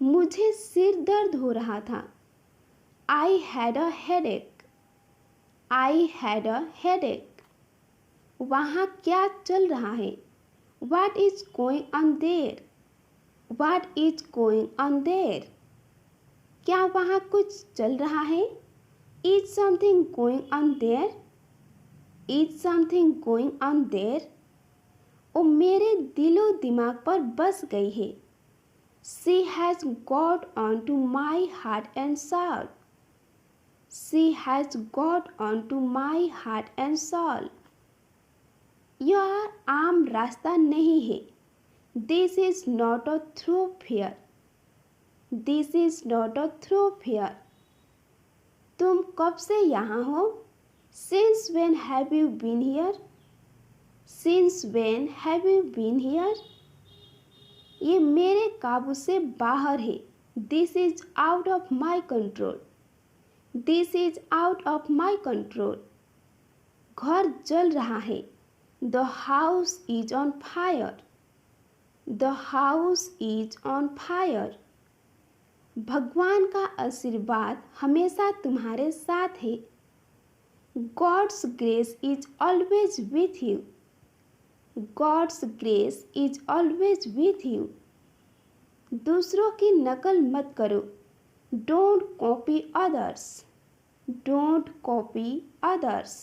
मुझे सिर दर्द हो रहा था। I had a headache. I had a headache. वहाँ क्या चल रहा है? What is going on there? What is going on there? क्या वहाँ कुछ चल रहा है? Is something going on there? Is something going on there? वो मेरे दिलो दिमाग पर बस गई है। She has got on to my heart and soul. She has got on to my heart and soul. यह आम रास्ता नहीं है। This is not a thoroughfare. This is not a thoroughfare. तुम कब से यहाँ हो? Since when have you been here? Since when have you been here? ये मेरे काबू से बाहर है। This is out of my control. This is out of my control. घर जल रहा है। The house is on fire. The house is on fire. भगवान का आशीर्वाद हमेशा तुम्हारे साथ है। God's grace is always with you. God's grace is always with you. दूसरों की नकल मत करो। Don't copy others. Don't copy others.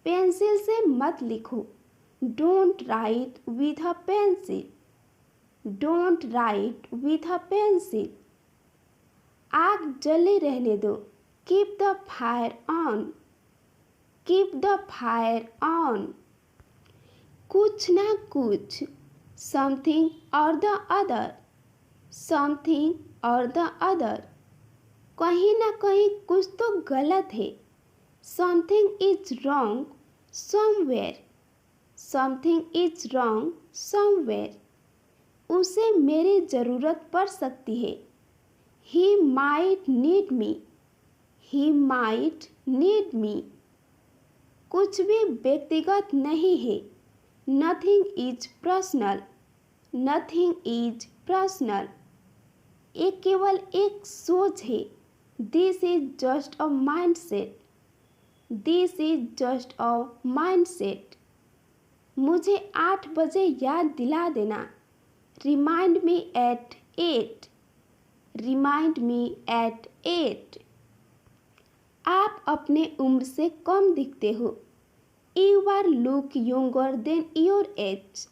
Pencil से मत लिखो। Don't write with a pencil. Don't write with a pencil. आग जले रहने दो। Keep the fire on. Keep the fire on. कुछ ना कुछ, something or the other. Something or the other. कहीं ना कहीं कुछ तो गलत है। Something is wrong somewhere. Something is wrong somewhere. उसे मेरी ज़रूरत पड़ सकती है। He might need me. He might need me. कुछ भी व्यक्तिगत नहीं है। Nothing is personal. Nothing is personal. ये केवल एक सोच है। This is just a mindset. This is just a mindset. मुझे 8 बजे याद दिला देना। Remind me at 8. Remind me at 8. आप अपने उम्र से कम दिखते हो। You are look younger than your age.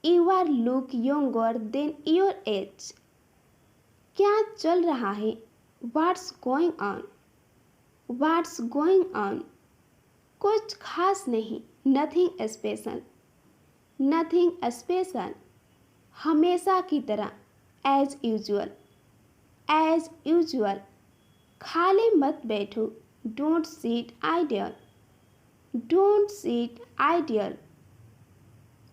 You are look younger than your age. क्या चल रहा है? What's going on? What's going on? कुछ खास नहीं। Nothing special. Nothing special. हमेशा की तरह। As usual. As usual. खाली मत बैठो। Don't sit idle. Don't sit idle.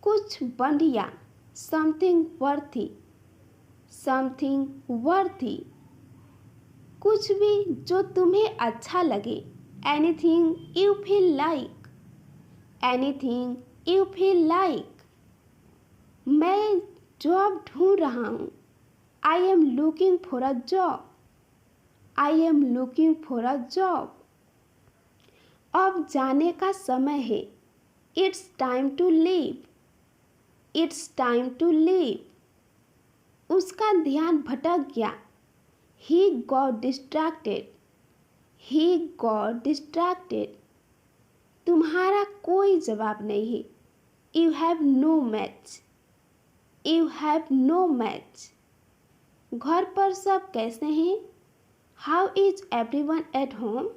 कुछ बढ़िया। Something worthy. Something worthy. कुछ भी जो तुम्हें अच्छा लगे। Anything you feel like. Anything you feel like. मैं जॉब ढूंढ रहा हूँ। I am looking for a job. I am looking for a job. अब जाने का समय है। It's time to leave. It's time to leave. उसका ध्यान भटक गया। He got distracted. He got distracted. तुम्हारा कोई जवाब नहीं है। You have no match. You have no match. घर पर सब कैसे हैं? How is everyone at home?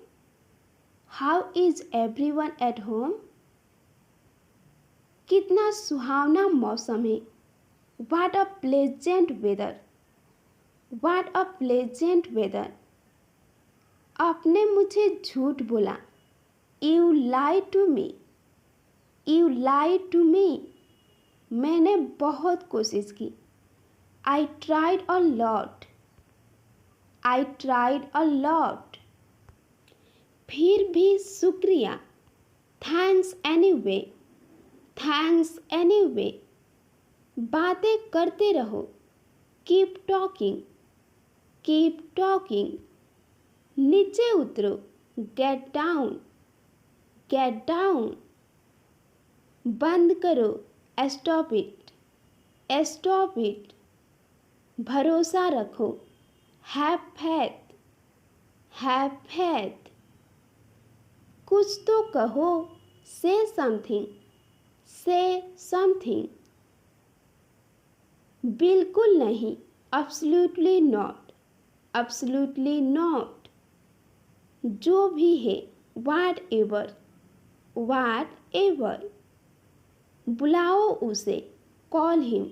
How is everyone at home? कितना सुहावना मौसम है। What a pleasant weather. What a pleasant weather. आपने मुझे झूठ बोला। You lied to me. You lied to me. मैंने बहुत कोशिश की। I tried a lot. I tried a lot. फिर भी शुक्रिया। Thanks anyway. Thanks anyway. बातें करते रहो। Keep talking, keep talking. नीचे उतरो, गेट डाउन, गेट डाउन। बंद करो, स्टॉप इट, स्टॉप इट। भरोसा रखो, हैव फैथ, हैव फैथ। कुछ तो कहो, से समथिंग, से समथिंग। बिल्कुल नहीं, एब्सोल्युटली नॉट, एब्सोल्युटली नॉट। जो भी है, व्हाट एवर, व्हाट एवर। बुलाओ उसे, कॉल हिम,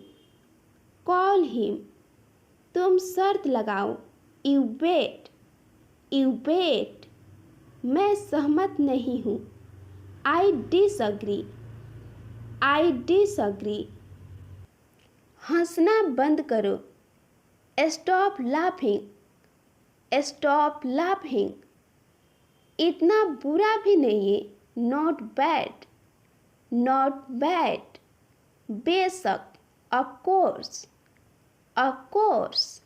कॉल हिम। तुम शर्त लगाओ, यू बेट, यू बेट। मैं सहमत नहीं हूँ, आई डिसअग्री, आई डिसअग्री। हंसना बंद करो, स्टॉप लाफिंग, स्टॉप लाफिंग। इतना बुरा भी नहीं है, नॉट बैड, नॉट बैड। बेशक, ऑफ कोर्स, ऑफ कोर्स।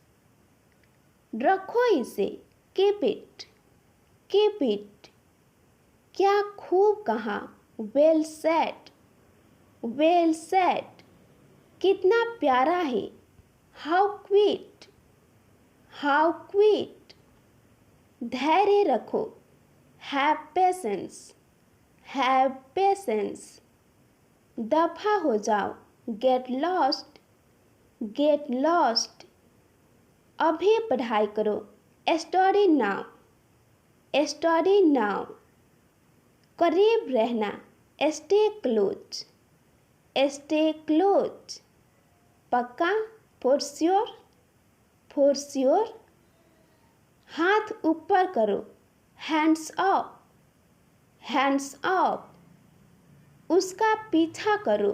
रखो इसे, कीप इट, कीप इट। क्या खूब कहा, वेल सेड, वेल सेड। कितना प्यारा है, हाउ क्विट, हाउ क्विट। धैर्य रखो, हैव पेशेंस, हैव पेशेंस। दफा हो जाओ, गेट लॉस्ट, गेट लॉस्ट। अभी पढ़ाई करो, स्टडी नाउ, स्टडी नाउ। करीब रहना, स्टे क्लोज, स्टे क्लोज। पक्का, फॉर श्योर, फॉर श्योर। हाथ ऊपर करो, हैंड्स अप, हैंड्स अप। उसका पीछा करो,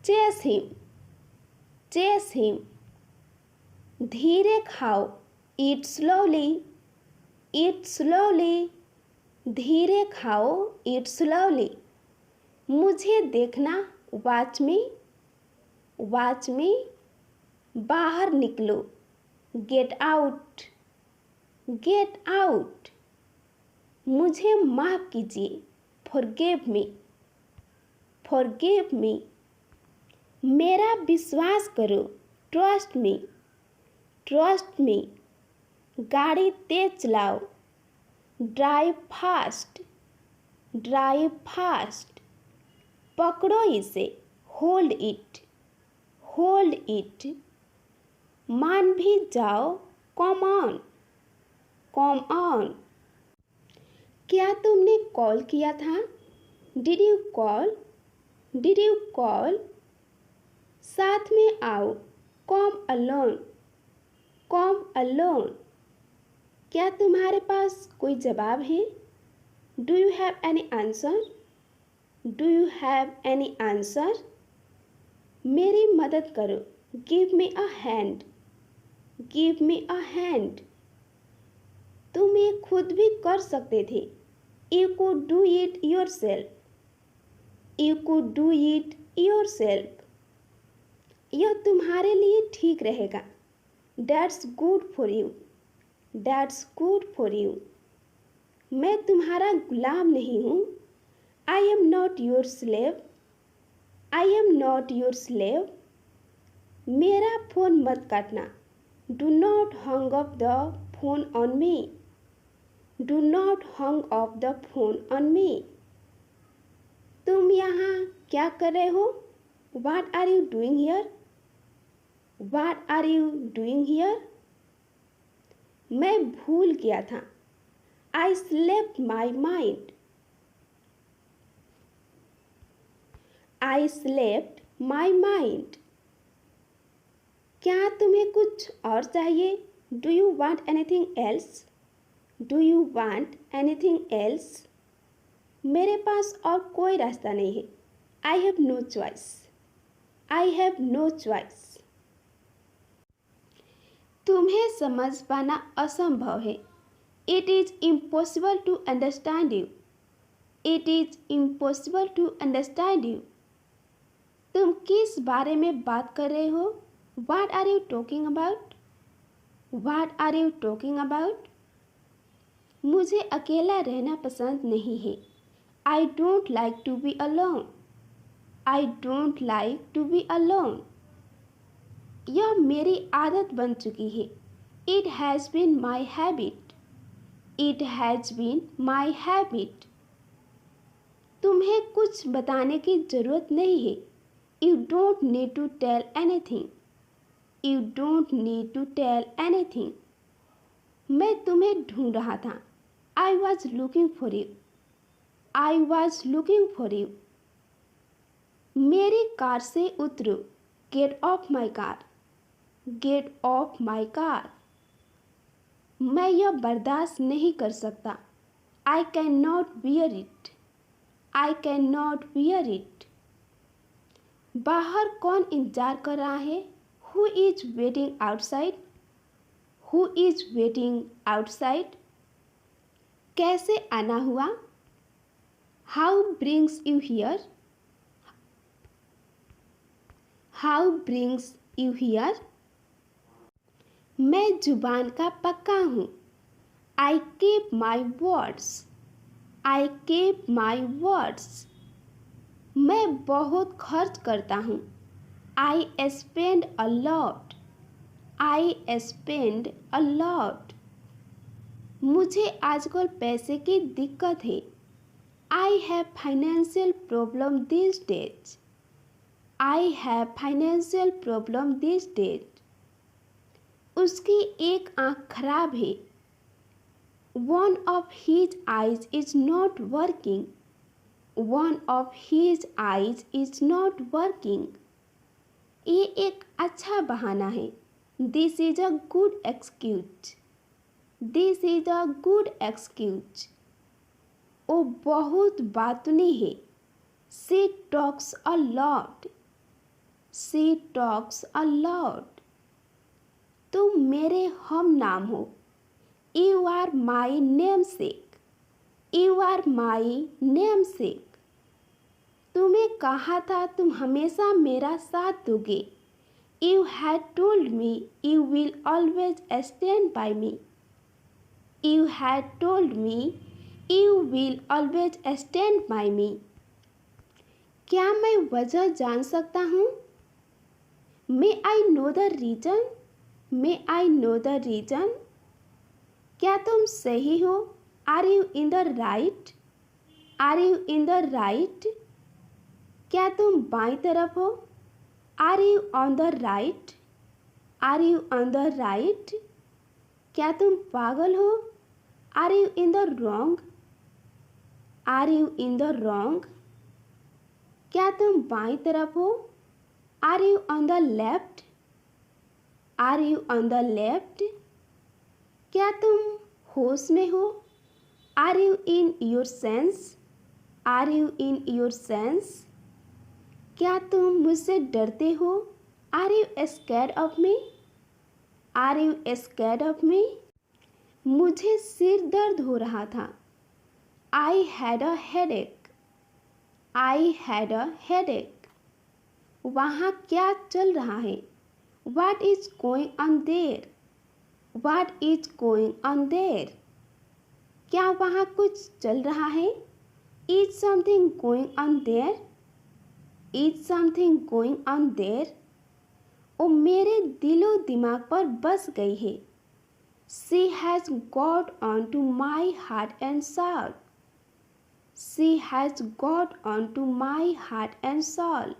चेस हिम, चेस हिम। धीरे खाओ, ईट स्लोली, ईट स्लोली। धीरे खाओ, ईट स्लोली। मुझे देखना, वॉच मी, वॉच मी। बाहर निकलो, गेट आउट, गेट आउट। मुझे माफ़ कीजिए, फॉरगिव मी, फॉरगिव मी। मेरा विश्वास करो, ट्रस्ट मी, ट्रस्ट मी। गाड़ी तेज चलाओ, ड्राइव फास्ट, ड्राइव फास्ट। पकड़ो इसे, होल्ड इट, होल्ड इट। मान भी जाओ, कम ऑन, कम ऑन। क्या तुमने कॉल किया था, did you call, did you call. साथ में आओ, कम अलोन, कम अलोन। क्या तुम्हारे पास कोई जवाब है, do you have any answer, do you have any answer. मेरी मदद करो, give me a hand, give me a hand. तुम ये खुद भी कर सकते थे, you could do it your self, you could do it your self. यह तुम्हारे लिए ठीक रहेगा, that's good for you, that's good for you. मैं तुम्हारा गुलाम नहीं हूँ, I am not your slave, I am not your slave. मेरा फ़ोन मत काटना, do not hung up the phone on me, do not hung up the phone on me. तुम यहाँ क्या कर रहे हो, what are you doing here, what are you doing here. मैं भूल गया था, I slept my mind, I slept my mind. क्या तुम्हें कुछ और चाहिए, do you want anything else, do you want anything else. मेरे पास और कोई रास्ता नहीं है, I have no choice, I have no choice. तुम्हें समझ पाना असंभव है, it is impossible to understand you, it is impossible to understand you. तुम किस बारे में बात कर रहे हो, what are you talking about, What are you talking about? मुझे अकेला रहना पसंद नहीं है. I don't like to be alone. I don't like to be alone. यह मेरी आदत बन चुकी है. It has been my habit. It has been my habit. तुम्हें कुछ बताने की ज़रूरत नहीं है. You don't need to tell anything. You don't need to tell anything. मैं तुम्हें ढूंढ रहा था. I was looking for you. I was looking for you. मेरी कार से उतरो. Get off my car. Get off my car. मैं यह बर्दाश्त नहीं कर सकता. I cannot bear it. I cannot bear it. बाहर कौन इंतजार कर रहा है? Who is waiting outside? Who is waiting outside? कैसे आना हुआ? How brings you here? How brings you here? मैं जुबान का पक्का हूँ. I keep my words. I keep my words. मैं बहुत खर्च करता हूँ. I spend a lot. I spend a lot. मुझे आजकल पैसे की दिक्कत है. I have financial problem these days. I have financial problem these days. उसकी एक आँख खराब है. One of his eyes is not working. One of his eyes is not working. ये एक अच्छा बहाना है. This is a good excuse. This is a good excuse. वो बहुत बातूनी है. She talks a lot. She talks a lot. तुम मेरे हम नाम हो. You are my namesake. You are my namesake. तुम्हें कहा था तुम हमेशा मेरा साथ दोगे. You had told me you will always stand by me. You had told me you will always stand by me. क्या मैं वजह जान सकता हूँ? May I know the reason? May I know the reason? क्या तुम सही हो? Are you in the right? Are you in the right? क्या तुम बाईं तरफ हो? Are you on the right? Are you on the right? क्या तुम पागल हो? Are you in the wrong? Are you in the wrong? क्या तुम बाईं तरफ हो? Are you on the left? Are you on the left? क्या तुम होश में हो? Are you in your sense? Are you in your sense? क्या तुम मुझसे डरते हो? Are you scared of me? Are you scared of me? मुझे सिर दर्द हो रहा था. I had a headache. I had a headache. वहाँ क्या चल रहा है? What is going on there? What is going on there? क्या वहाँ कुछ चल रहा है? Is something going on there? Is something going on there? वो मेरे दिलो दिमाग पर बस गई है. She has got onto my heart and soul. She has got onto my heart and soul.